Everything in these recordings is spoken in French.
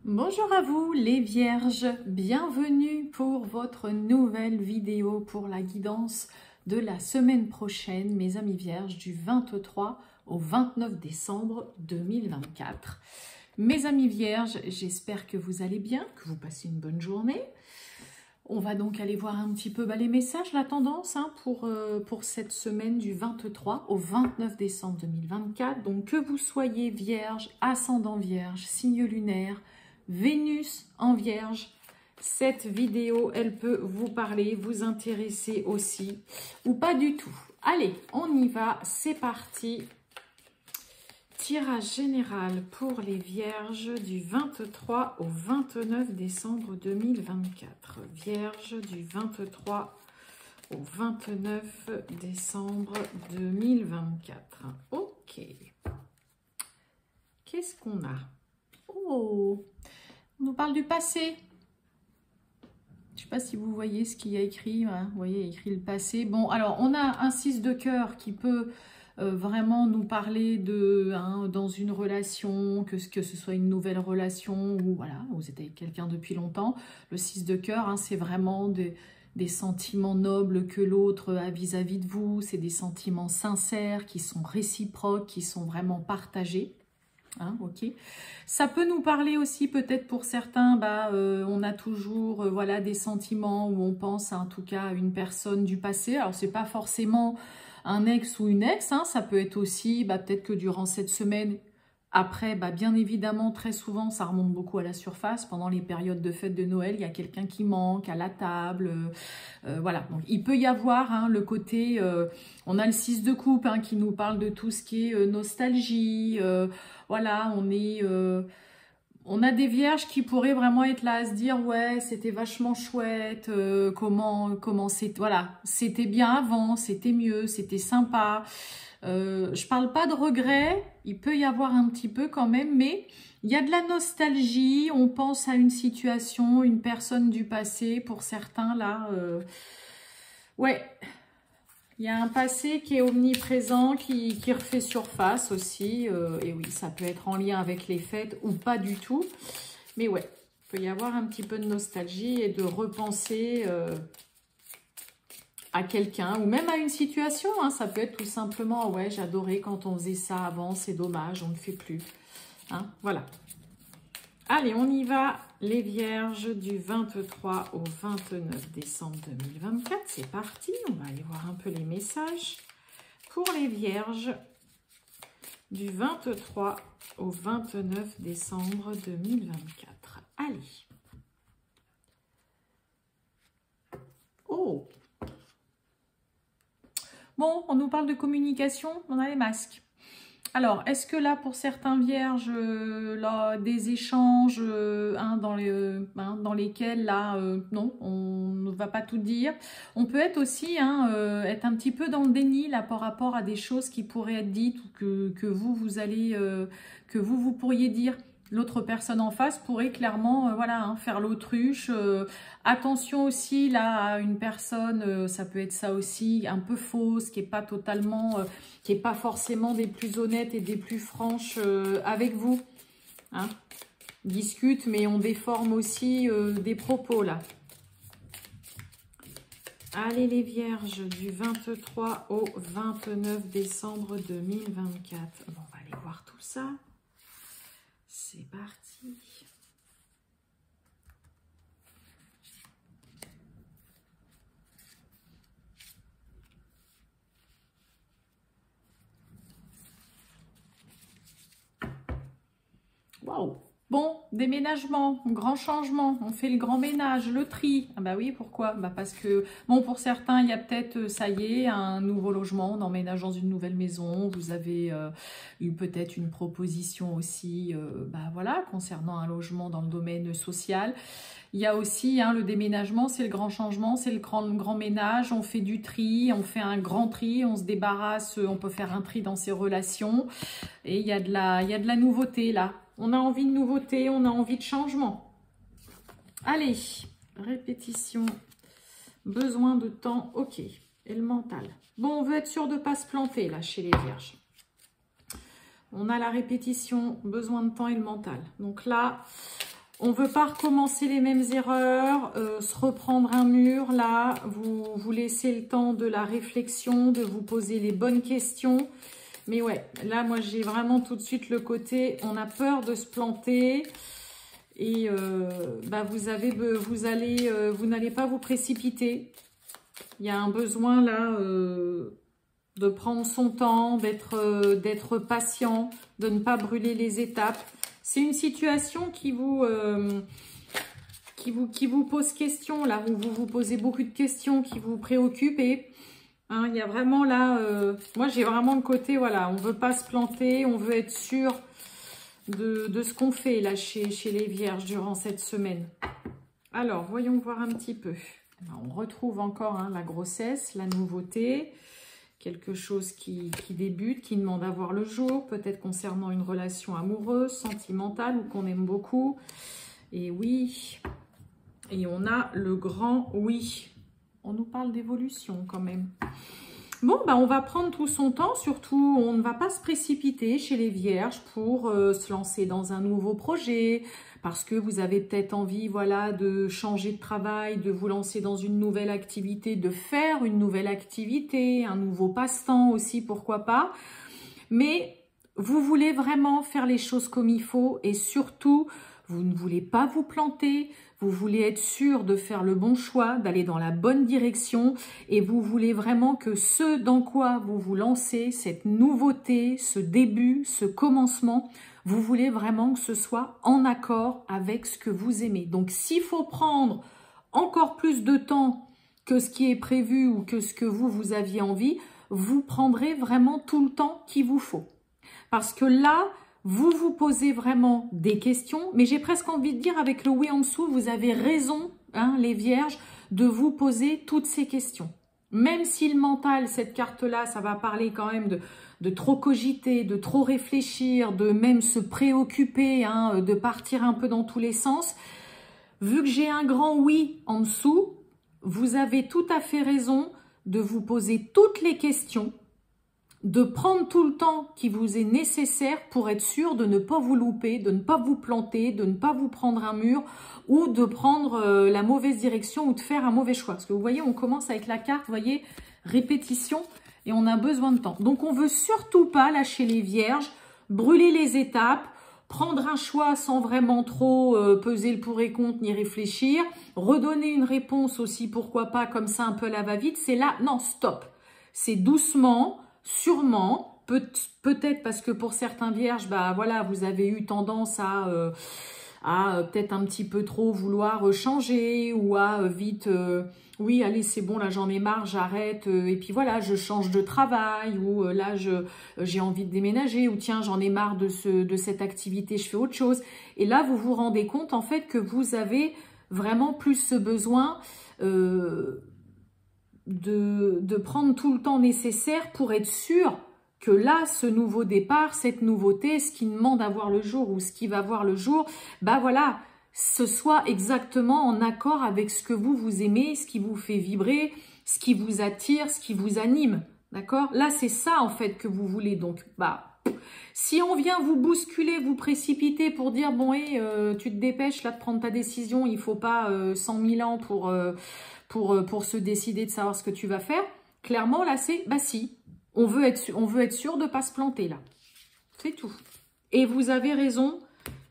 Bonjour à vous les vierges, bienvenue pour votre nouvelle vidéo pour la guidance de la semaine prochaine, mes amis vierges, du 23 au 29 décembre 2024. Mes amis vierges, j'espère que vous allez bien, que vous passez une bonne journée. On va donc aller voir un petit peu les messages, la tendance pour cette semaine du 23 au 29 décembre 2024. Donc que vous soyez vierge, ascendant vierge, signe lunaire, Vénus en vierge, cette vidéo, elle peut vous parler, vous intéresser aussi, ou pas du tout. Allez, on y va, c'est parti. Tirage général pour les vierges du 23 au 29 décembre 2024. Vierges du 23 au 29 décembre 2024. Ok. Qu'est-ce qu'on a? Oh, on nous parle du passé. Je ne sais pas si vous voyez ce qu'il y a écrit. Voilà, vous voyez, il y a écrit le passé. Bon, alors, on a un 6 de cœur qui peut vraiment nous parler de dans une relation, que ce soit une nouvelle relation ou voilà, vous êtes avec quelqu'un depuis longtemps. Le 6 de cœur, c'est vraiment des sentiments nobles que l'autre a vis-à-vis de vous. C'est des sentiments sincères qui sont réciproques, qui sont vraiment partagés. Ok. Ça peut nous parler aussi peut-être pour certains, on a toujours voilà, des sentiments où on pense en tout cas à une personne du passé. Alors c'est pas forcément un ex ou une ex, ça peut être aussi peut-être que durant cette semaine, après bien évidemment très souvent ça remonte beaucoup à la surface. Pendant les périodes de fête de Noël, il y a quelqu'un qui manque à la table, voilà. Donc il peut y avoir le côté, on a le 6 de coupe qui nous parle de tout ce qui est nostalgie, voilà, on a des vierges qui pourraient vraiment être là à se dire ouais, c'était vachement chouette, comment c'est, voilà, c'était bien avant, c'était mieux, c'était sympa. Je parle pas de regret, il peut y avoir un petit peu quand même, mais il y a de la nostalgie, on pense à une situation, une personne du passé, pour certains là, ouais. Il y a un passé qui est omniprésent, qui refait surface aussi. Et oui, ça peut être en lien avec les fêtes ou pas du tout. Mais ouais, il peut y avoir un petit peu de nostalgie et de repenser à quelqu'un ou même à une situation. Ça peut être tout simplement, ouais, j'adorais quand on faisait ça avant, c'est dommage, on ne le fait plus. Voilà. Allez, on y va, les vierges du 23 au 29 décembre 2024. C'est parti, on va aller voir un peu les messages pour les vierges du 23 au 29 décembre 2024. Allez. Oh. Bon, on nous parle de communication, on a les masques. Alors, est-ce que là, pour certains vierges, là, des échanges dans lesquels, là, non, on ne va pas tout dire. On peut être aussi, être un petit peu dans le déni, là, par rapport à des choses qui pourraient être dites ou que vous pourriez dire. L'autre personne en face pourrait clairement faire l'autruche. Attention aussi là à une personne, ça peut être ça aussi, un peu fausse, qui n'est pas totalement, qui n'est pas forcément des plus honnêtes et des plus franches avec vous. Discute, mais on déforme aussi des propos là. Allez les vierges, du 23 au 29 décembre 2024. Bon, on va aller voir tout ça. C'est parti. Waouh. Bon, déménagement, grand changement, on fait le grand ménage, le tri. Ah bah oui, pourquoi? Parce que, bon, pour certains, il y a peut-être, ça y est, un nouveau logement, on emménage dans une nouvelle maison. Vous avez eu peut-être une proposition aussi, voilà, concernant un logement dans le domaine social. Il y a aussi le déménagement, c'est le grand changement, c'est le grand ménage. On fait du tri, on fait un grand tri, on se débarrasse, on peut faire un tri dans ses relations. Et il y a de la nouveauté là. On a envie de nouveauté, on a envie de changement. Allez, répétition, besoin de temps, ok. Et le mental. Bon, on veut être sûr de ne pas se planter là chez les vierges. On a la répétition, besoin de temps et le mental. Donc là, On ne veut pas recommencer les mêmes erreurs, se reprendre un mur. Là, vous laissez le temps de la réflexion, de vous poser les bonnes questions. Mais ouais, là, moi, j'ai vraiment tout de suite le côté, on a peur de se planter. Et bah, vous n'allez pas vous précipiter. Il y a un besoin là de prendre son temps, d'être patient, de ne pas brûler les étapes. C'est une situation qui vous pose question, là, où vous vous posez beaucoup de questions, qui vous préoccupent. Et hein, il y a vraiment là, moi j'ai vraiment le côté, voilà, on ne veut pas se planter, on veut être sûr de ce qu'on fait là chez les Vierges durant cette semaine. Alors, voyons voir un petit peu. On retrouve encore hein, la grossesse, la nouveauté, quelque chose qui débute, qui demande à voir le jour, peut-être concernant une relation amoureuse, sentimentale ou qu'on aime beaucoup. Et oui, et on a le grand oui. On nous parle d'évolution quand même. Bon, bah, on va prendre tout son temps, surtout on ne va pas se précipiter chez les Vierges pour se lancer dans un nouveau projet, parce que vous avez peut-être envie, voilà, de changer de travail, de vous lancer dans une nouvelle activité, de faire une nouvelle activité, un nouveau passe-temps aussi, pourquoi pas. Mais vous voulez vraiment faire les choses comme il faut et surtout, vous ne voulez pas vous planter, vous voulez être sûr de faire le bon choix, d'aller dans la bonne direction et vous voulez vraiment que ce dans quoi vous vous lancez, cette nouveauté, ce début, ce commencement, vous voulez vraiment que ce soit en accord avec ce que vous aimez. Donc, s'il faut prendre encore plus de temps que ce qui est prévu ou que ce que vous aviez envie, vous prendrez vraiment tout le temps qu'il vous faut. Parce que là, vous vous posez vraiment des questions, mais j'ai presque envie de dire avec le oui en dessous, vous avez raison, hein, les Vierges, de vous poser toutes ces questions. Même si le mental, cette carte-là, ça va parler quand même de trop cogiter, de trop réfléchir, de même se préoccuper, hein, de partir un peu dans tous les sens. Vu que j'ai un grand oui en dessous, vous avez tout à fait raison de vous poser toutes les questions, de prendre tout le temps qui vous est nécessaire pour être sûr de ne pas vous louper, de ne pas vous planter, de ne pas vous prendre un mur ou de prendre la mauvaise direction ou de faire un mauvais choix. Parce que vous voyez, on commence avec la carte, vous voyez, répétition et on a besoin de temps. Donc, on ne veut surtout pas lâcher les Vierges, brûler les étapes, prendre un choix sans vraiment trop peser le pour et contre ni réfléchir, redonner une réponse aussi, pourquoi pas, comme ça un peu à la va-vite. C'est là, non, stop. C'est doucement, sûrement, peut-être parce que pour certains Vierges, bah voilà, vous avez eu tendance à peut-être un petit peu trop vouloir changer ou à vite, oui, allez, c'est bon, là j'en ai marre, j'arrête, et puis voilà, je change de travail ou là j'ai envie de déménager ou tiens, j'en ai marre de cette activité, je fais autre chose. Et là, vous vous rendez compte en fait que vous avez vraiment plus ce besoin de prendre tout le temps nécessaire pour être sûr que là, ce nouveau départ, cette nouveauté, ce qui demande à voir le jour ou ce qui va voir le jour, bah voilà, ce soit exactement en accord avec ce que vous aimez, ce qui vous fait vibrer, ce qui vous attire, ce qui vous anime, d'accord? Là, c'est ça en fait que vous voulez, donc bah si on vient vous bousculer, vous précipiter pour dire bon, tu te dépêches là de prendre ta décision, il faut pas 100 000 ans pour se décider de savoir ce que tu vas faire. Clairement, là, c'est, bah si, on veut être sûr de ne pas se planter, là. C'est tout. Et vous avez raison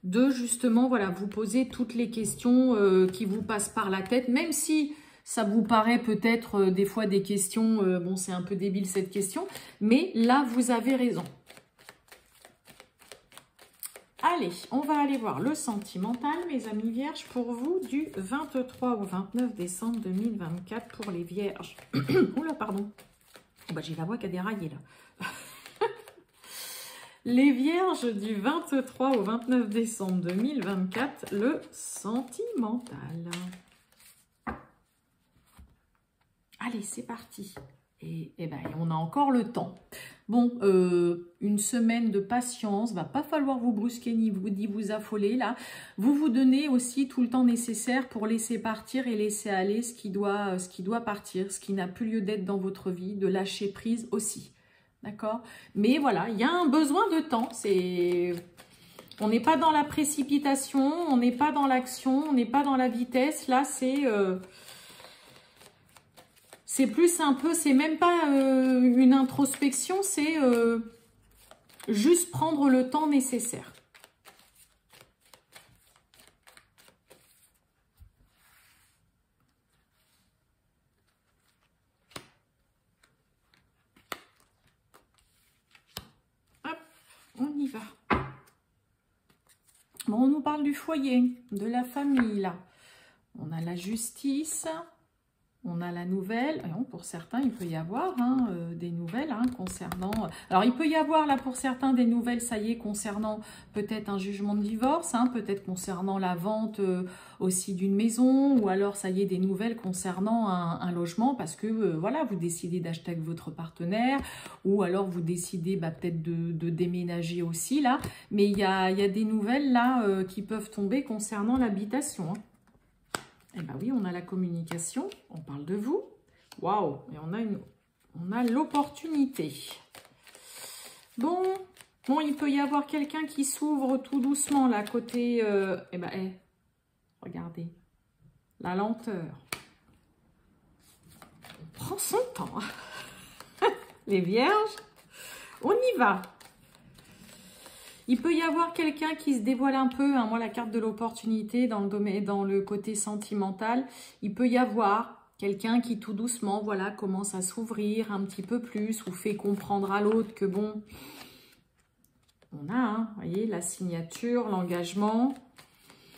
de, justement, voilà, vous poser toutes les questions qui vous passent par la tête, même si ça vous paraît peut-être des fois des questions, bon, c'est un peu débile cette question, mais là, vous avez raison. Allez, on va aller voir le sentimental, mes amis Vierges, pour vous, du 23 au 29 décembre 2024 pour les Vierges. Oula, pardon. Bah, j'ai la voix qui a déraillé, là. Les Vierges du 23 au 29 décembre 2024, le sentimental. Allez, c'est parti. Et ben, on a encore le temps. Bon, une semaine de patience, va pas falloir vous brusquer ni vous affoler là. Vous donnez aussi tout le temps nécessaire pour laisser partir et laisser aller ce qui doit partir, ce qui n'a plus lieu d'être dans votre vie, de lâcher prise aussi. D'accord? Mais voilà, il y a un besoin de temps. On n'est pas dans la précipitation, on n'est pas dans l'action, on n'est pas dans la vitesse. Là, c'est plus un peu, c'est même pas une introspection, c'est juste prendre le temps nécessaire. Hop, on y va. Bon, on nous parle du foyer, de la famille, là. On a la justice, on a la nouvelle. Et bon, pour certains, il peut y avoir des nouvelles concernant... Alors, il peut y avoir, là, pour certains, des nouvelles, ça y est, concernant peut-être un jugement de divorce, peut-être concernant la vente aussi d'une maison, ou alors, ça y est, des nouvelles concernant un logement, parce que, voilà, vous décidez d'acheter avec votre partenaire, ou alors vous décidez peut-être de déménager aussi, là. Mais il y a des nouvelles, là, qui peuvent tomber concernant l'habitation, Eh bien oui, on a la communication, on parle de vous. Waouh, et on a l'opportunité. Bon, il peut y avoir quelqu'un qui s'ouvre tout doucement là, côté... regardez, la lenteur. On prend son temps. Les vierges, on y va. Il peut y avoir quelqu'un qui se dévoile un peu, moi la carte de l'opportunité dans le domaine, dans le côté sentimental, il peut y avoir quelqu'un qui tout doucement, voilà, commence à s'ouvrir un petit peu plus ou fait comprendre à l'autre que bon, on a, vous voyez, la signature, l'engagement,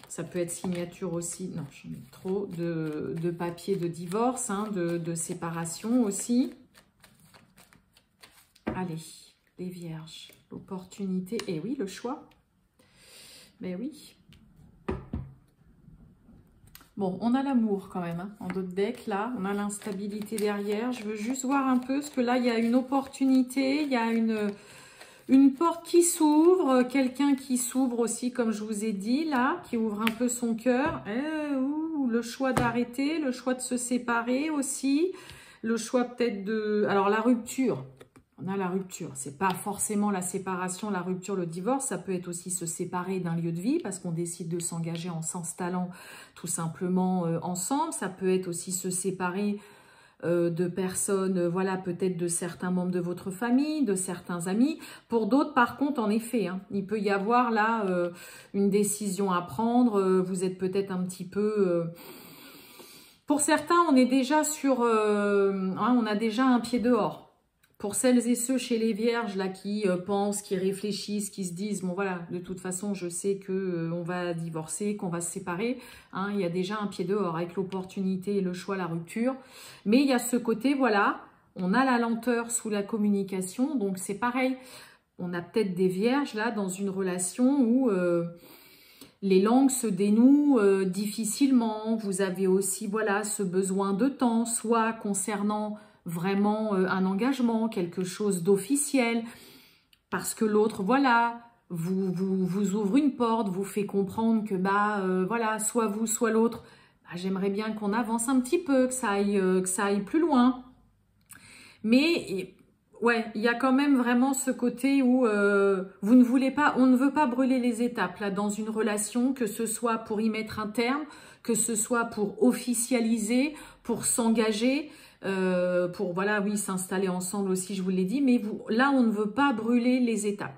ça peut être signature aussi, non, j'en ai trop, de papier de divorce, de séparation aussi. Allez, les vierges. L'opportunité, et oui, le choix. Mais oui. Bon, on a l'amour quand même, en d'autres decks, là. On a l'instabilité derrière. Je veux juste voir un peu, parce que là, il y a une opportunité, il y a une porte qui s'ouvre, quelqu'un qui s'ouvre aussi, comme je vous ai dit, là, qui ouvre un peu son cœur. Le choix d'arrêter, le choix de se séparer aussi, le choix peut-être de... Alors, la rupture. On a la rupture, c'est pas forcément la séparation, la rupture, le divorce, ça peut être aussi se séparer d'un lieu de vie parce qu'on décide de s'engager en s'installant tout simplement ensemble. Ça peut être aussi se séparer de personnes, voilà, peut-être de certains membres de votre famille, de certains amis. Pour d'autres, par contre, en effet, il peut y avoir là une décision à prendre. Vous êtes peut-être un petit peu... Pour certains, on est déjà sur... on a déjà un pied dehors. Pour celles et ceux chez les vierges là qui pensent, qui réfléchissent, qui se disent, bon voilà, de toute façon, je sais que on va divorcer, qu'on va se séparer. Il y a déjà un pied dehors avec l'opportunité, le choix, la rupture. Mais il y a ce côté, voilà, on a la lenteur sous la communication. Donc c'est pareil, on a peut-être des vierges là dans une relation où les langues se dénouent difficilement. Vous avez aussi, voilà, ce besoin de temps, soit concernant... vraiment un engagement, quelque chose d'officiel, parce que l'autre, voilà, vous ouvre une porte, vous fait comprendre que, voilà, soit vous, soit l'autre, j'aimerais bien qu'on avance un petit peu, que ça aille plus loin. Mais, ouais, il y a quand même vraiment ce côté où vous ne voulez pas, on ne veut pas brûler les étapes, là, dans une relation, que ce soit pour y mettre un terme, que ce soit pour officialiser, pour s'engager, pour, voilà, oui, s'installer ensemble aussi, je vous l'ai dit, mais là, on ne veut pas brûler les étapes.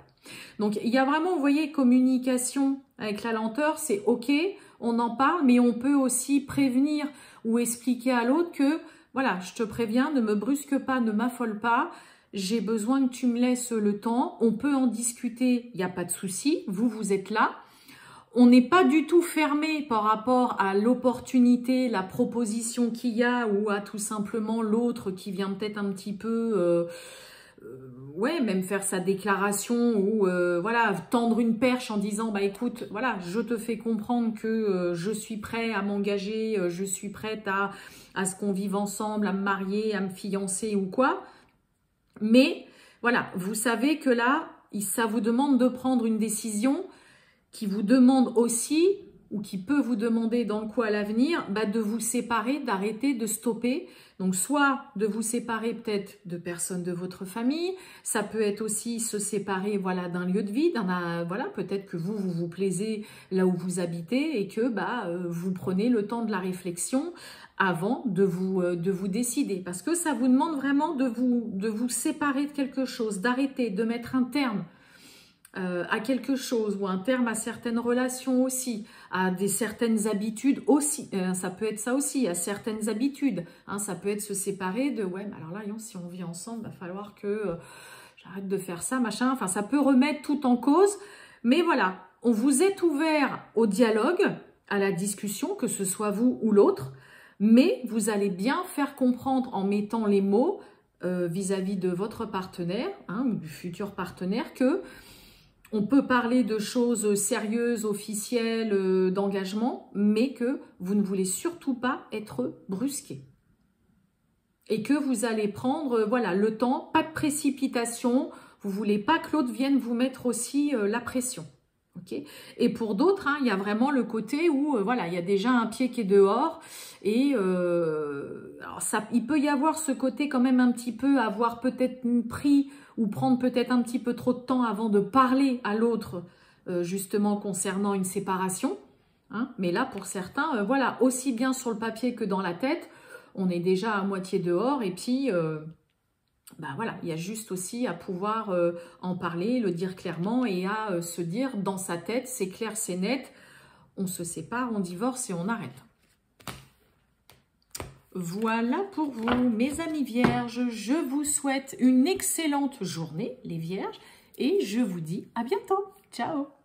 Donc, il y a vraiment, vous voyez, communication avec la lenteur, c'est OK, on en parle, mais on peut aussi prévenir ou expliquer à l'autre que, voilà, je te préviens, ne me brusque pas, ne m'affole pas, j'ai besoin que tu me laisses le temps, on peut en discuter, il n'y a pas de souci, vous êtes là. On n'est pas du tout fermé par rapport à l'opportunité, la proposition qu'il y a ou à tout simplement l'autre qui vient peut-être un petit peu, ouais, même faire sa déclaration ou voilà, tendre une perche en disant écoute, voilà, je te fais comprendre que je suis prêt à m'engager, je suis prête à ce qu'on vive ensemble, à me marier, à me fiancer ou quoi. Mais voilà, vous savez que là, ça vous demande de prendre une décision qui vous demande aussi ou qui peut vous demander dans le coup à l'avenir, bah, de vous séparer, d'arrêter, de stopper. Donc, soit de vous séparer peut-être de personnes de votre famille, ça peut être aussi se séparer voilà, d'un lieu de vie, voilà, peut-être que vous vous plaisez là où vous habitez et que bah, vous prenez le temps de la réflexion avant de vous décider. Parce que ça vous demande vraiment de vous séparer de quelque chose, d'arrêter, de mettre un terme à quelque chose, ou un terme à certaines relations aussi, à certaines habitudes aussi, ça peut être ça aussi, à certaines habitudes, hein, ça peut être se séparer de, ouais, mais alors là, si on vit ensemble, il va falloir que j'arrête de faire ça, machin, enfin, ça peut remettre tout en cause, mais voilà, on vous est ouvert au dialogue, à la discussion, que ce soit vous ou l'autre, mais vous allez bien faire comprendre en mettant les mots vis-à-vis de votre partenaire, hein, ou du futur partenaire, que on peut parler de choses sérieuses, officielles, d'engagement, mais que vous ne voulez surtout pas être brusqué. Et que vous allez prendre voilà, le temps, pas de précipitation, vous ne voulez pas que l'autre vienne vous mettre aussi la pression. Okay. Et pour d'autres, hein, il y a vraiment le côté où voilà, il y a déjà un pied qui est dehors et alors il peut y avoir ce côté quand même un petit peu, avoir peut-être pris ou prendre peut-être un petit peu trop de temps avant de parler à l'autre justement concernant une séparation. Hein. Mais là, pour certains, voilà, aussi bien sur le papier que dans la tête, on est déjà à moitié dehors et puis... ben voilà, il y a juste aussi à pouvoir en parler, le dire clairement et à se dire dans sa tête, c'est clair, c'est net, on se sépare, on divorce et on arrête. Voilà pour vous, mes amis vierges. Je vous souhaite une excellente journée, les vierges, et je vous dis à bientôt. Ciao!